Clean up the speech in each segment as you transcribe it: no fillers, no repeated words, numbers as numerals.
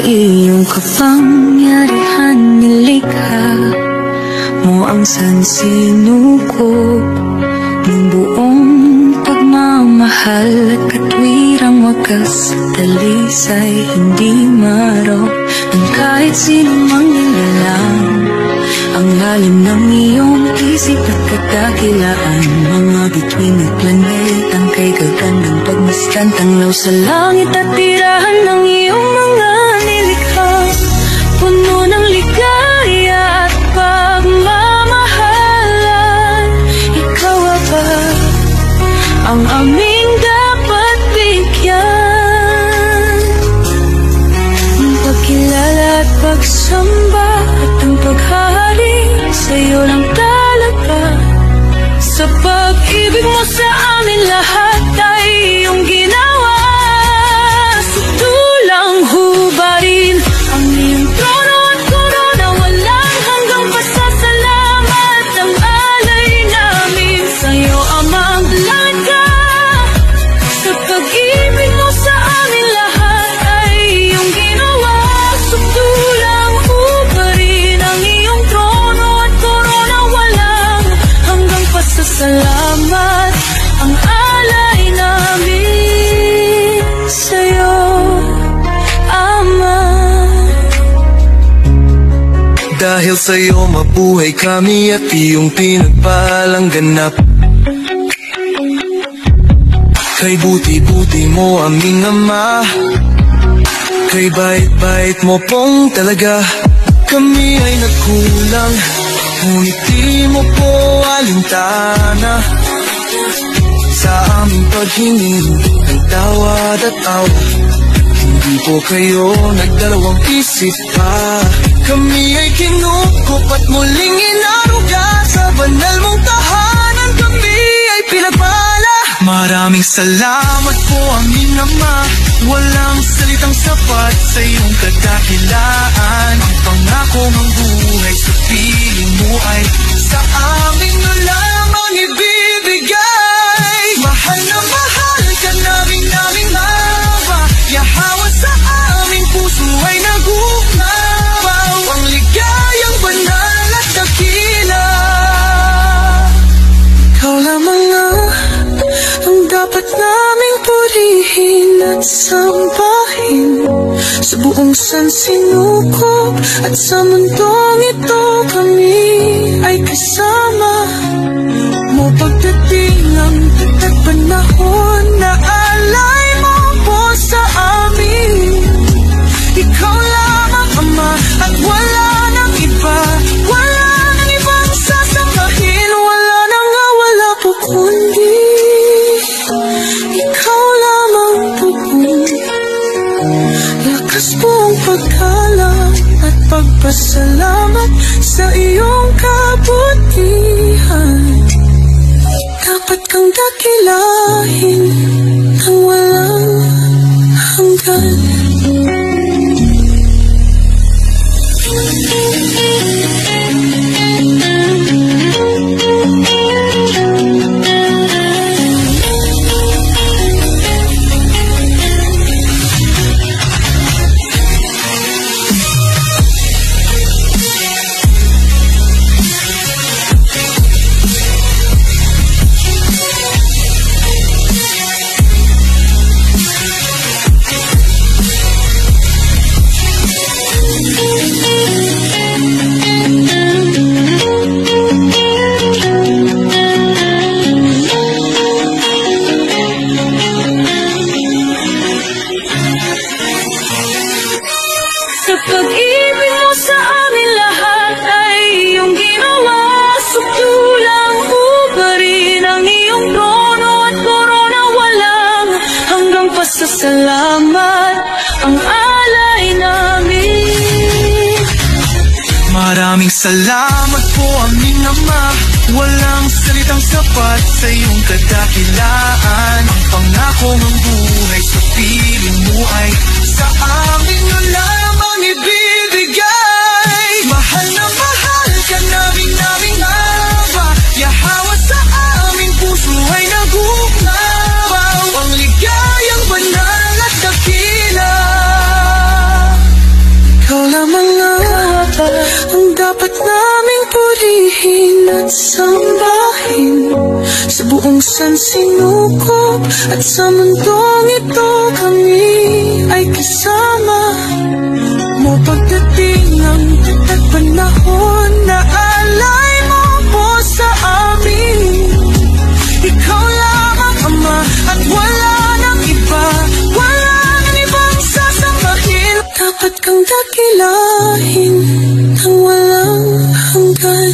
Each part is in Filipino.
iyong kapangyarihan nilikha mo ang sansinukob ng buong pagmamahal at katwirang wagas at dalisay hindi maro ng kahit sino mang nilalang. Ang lalim ng iyong isip at kadakilaan, mga bituin at planetang kay gagandang pagmasdan, tanglaw sa langit at tirahan ng iyong mga nilikha, puno ng ligaya at pagmamahalan. Ikaw ba ang aming dapat bigyan ng pagkilala at pagsamba, at ang paghahari sa'yo lang talaga. Sa pag-ibig mo sa amin lahat ay iyong ginawa. Sa tulang hubarin ang iyong trono at korona, walang hanggang pasasalamat ang alay namin sa'yo, Amang Blanca. Sa pag-ibig mo sa amin lahat ay iyong ginawa. Sa tulang hubarin ang iyong trono at korona, walang hanggang pasasalamat ang alay namin sa'yo, Ama. Dahil sa'yo mabuhay kami at iyong pinagpalang ganap. Kay buti-buti mo aming Ama, kay bait-bait mo pong talaga. Kami ay nagkulang, ngunit di mo po alintana sa aming paghingi ng tawad at awa. Hindi po kayo nagdalawang isip pa. Kami ay kinukop at muling inaruga sa banal mong tahanan. Kami ay pinagpala. Maraming salamat po aming Ama. Walang salitang sapat sa iyong kadakilaan. Ang pangako ng buhay sa piling mo ay sa amin na lamang ibibigay. Mahal na mahal ka namin Aba. Yahawa sa aming puso ay nagunabaw. Ang ligayang banal at dakila. Ikaw lamang ang dapat naming purihin at sambahin. Sa buong sansinukob at sa mundong ito, kami ay kasama mo. Pagdating ang at panahon na alay mo po sa amin. Ikaw lamang Ama at wala nang iba. Wala nang ibang sasampahin. Wala nang wala po kundi ikaw lamang po. Lakas po ang pagkalang at pagpasalamat sa iyong kabutihan. Dapat kang dakilahin ng walang hanggan. Sa pag-ibig mo sa amin lahat ay iyong ginawa. Sa tulang hubarin ang iyong trono at korona, walang hanggang pasasalamat ang alay namin. Maraming salamat po aming Ama. Walang salitang sapat sa iyong kadakilaan. Ang pangako ng buhay sa piling mo ay sa amin na lamang ibibigay. Mahal na mahal ka namin Aba. Yahawa sa aming puso ay nagunabaw. Ang ligayang banal at dakila. dapat naming purihin at sambahin. Sa buong sansinukob at sa mundong ito, kami ay kasama mo. Pagdating ng panahon na alay mo po sa amin, ikaw lamang Ama at wala nang iba, wala nang ibang sasambahin. Dapat kang dakilahin ng walang hanggan.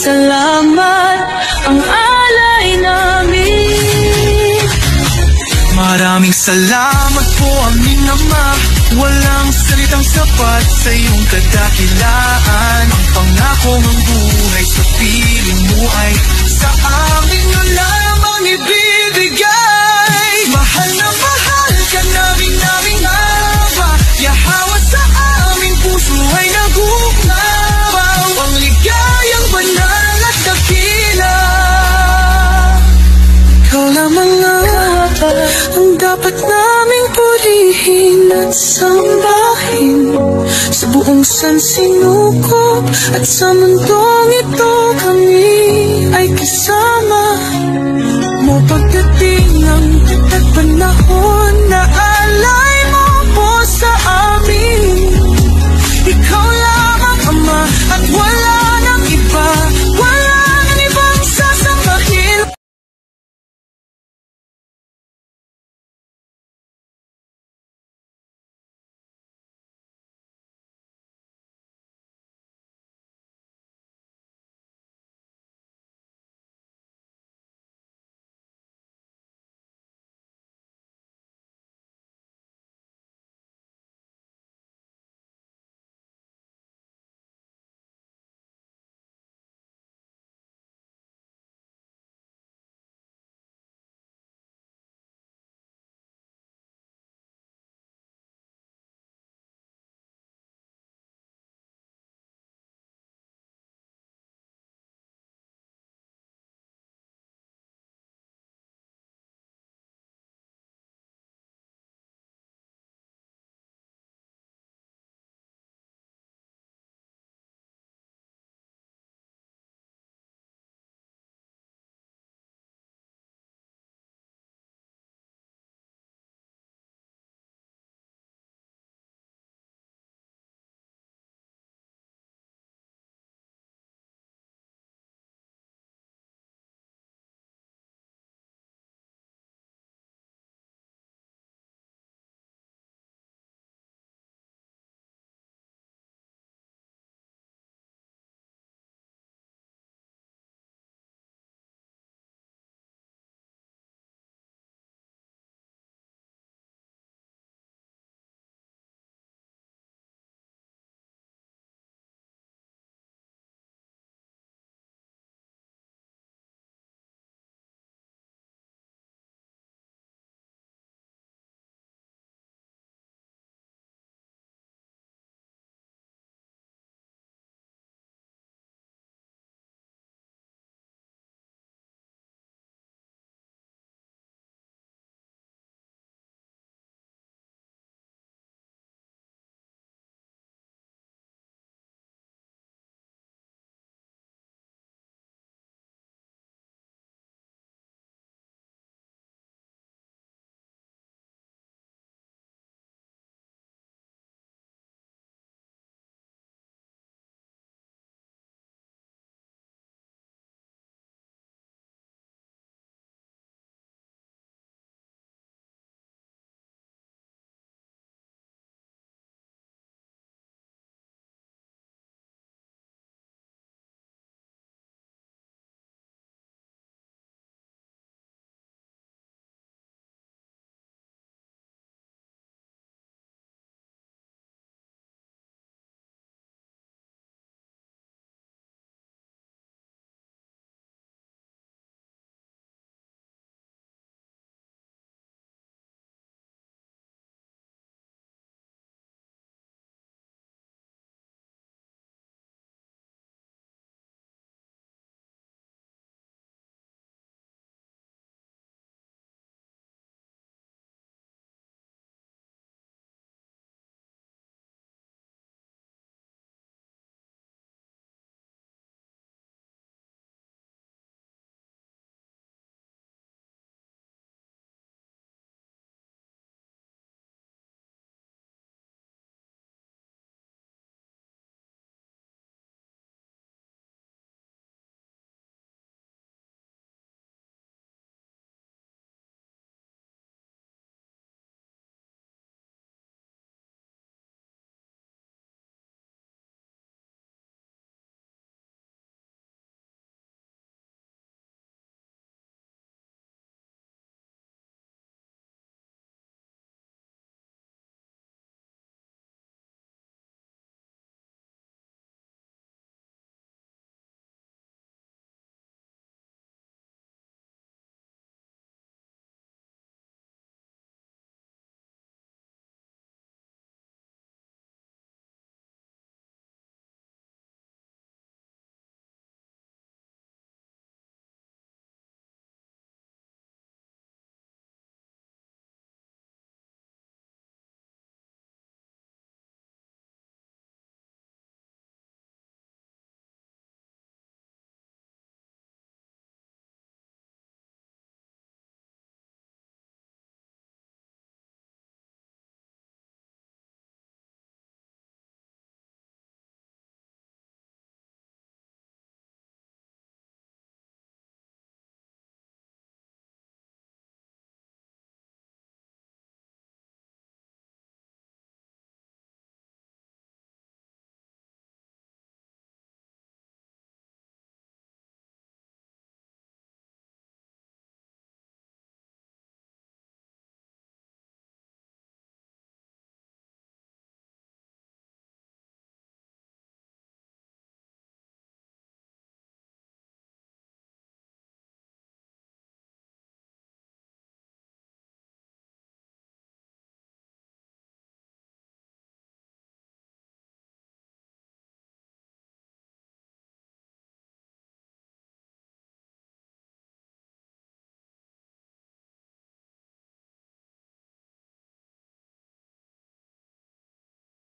salamat ang alay namin. Maraming salamat po aming Ama. Walang salitang sapat sa iyong kadakilaan. Ang pangako ng buhay sa piling mo ay sa amin na lamang ibibigay. Mahal na mahal ka namin Ama. Yahawa sa aming puso ay nag-umabaw. Ang ligayang banal at dakila. Ikaw lamang ang dapat naming purihin at sambahin. Sa buong sansinukob at sa mundong ito kami ay kasama.